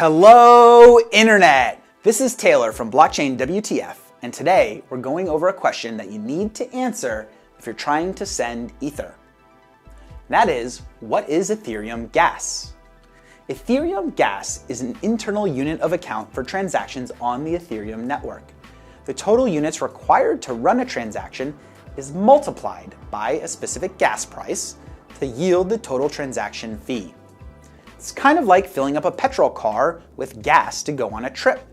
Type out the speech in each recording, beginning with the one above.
Hello, Internet! This is Taylor from Blockchain WTF, and today we're going over a question that you need to answer if you're trying to send Ether. That is, what is Ethereum Gas? Ethereum Gas is an internal unit of account for transactions on the Ethereum network. The total units required to run a transaction is multiplied by a specific gas price to yield the total transaction fee. It's kind of like filling up a petrol car with gas to go on a trip.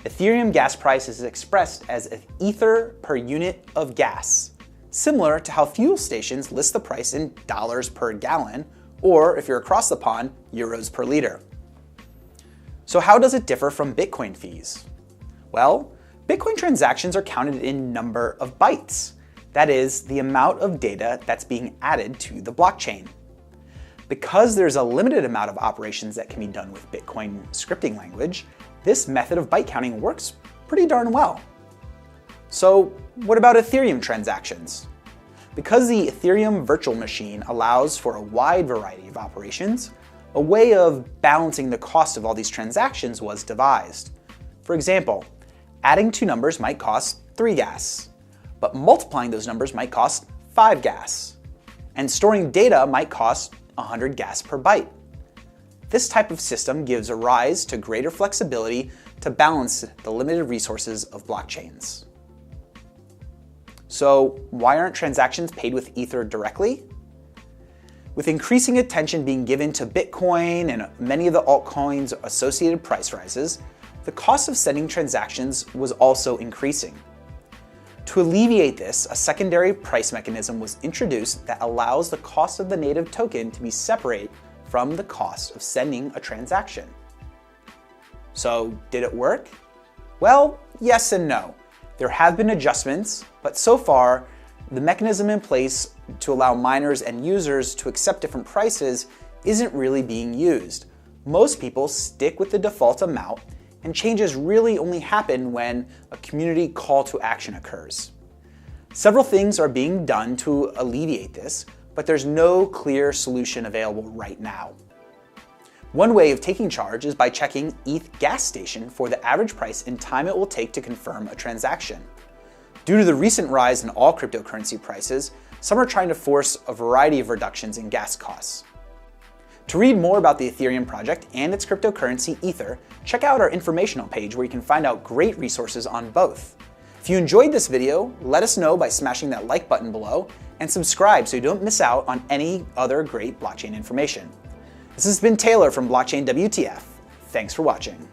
Ethereum gas price is expressed as Ether per unit of gas, similar to how fuel stations list the price in dollars per gallon, or if you're across the pond, euros per liter. So how does it differ from Bitcoin fees? Well, Bitcoin transactions are counted in number of bytes. That is, the amount of data that's being added to the blockchain. Because there's a limited amount of operations that can be done with Bitcoin scripting language, this method of byte counting works pretty darn well. So what about Ethereum transactions? Because the Ethereum virtual machine allows for a wide variety of operations, a way of balancing the cost of all these transactions was devised. For example, adding two numbers might cost 3 gas, but multiplying those numbers might cost 5 gas, and storing data might cost 100 gas per byte. This type of system gives a rise to greater flexibility to balance the limited resources of blockchains. So why aren't transactions paid with Ether directly? With increasing attention being given to Bitcoin and many of the altcoins' associated price rises, the cost of sending transactions was also increasing. To alleviate this, a secondary price mechanism was introduced that allows the cost of the native token to be separate from the cost of sending a transaction. So, did it work? Well, yes and no. There have been adjustments, but so far, the mechanism in place to allow miners and users to accept different prices isn't really being used. Most people stick with the default amount, and changes really only happen when a community call to action occurs. Several things are being done to alleviate this, but there's no clear solution available right now. One way of taking charge is by checking ETH gas station for the average price and time it will take to confirm a transaction. Due to the recent rise in all cryptocurrency prices, some are trying to force a variety of reductions in gas costs. To read more about the Ethereum project and its cryptocurrency Ether, check out our informational page where you can find out great resources on both. If you enjoyed this video, let us know by smashing that like button below and subscribe so you don't miss out on any other great blockchain information. This has been Taylor from Blockchain WTF. Thanks for watching.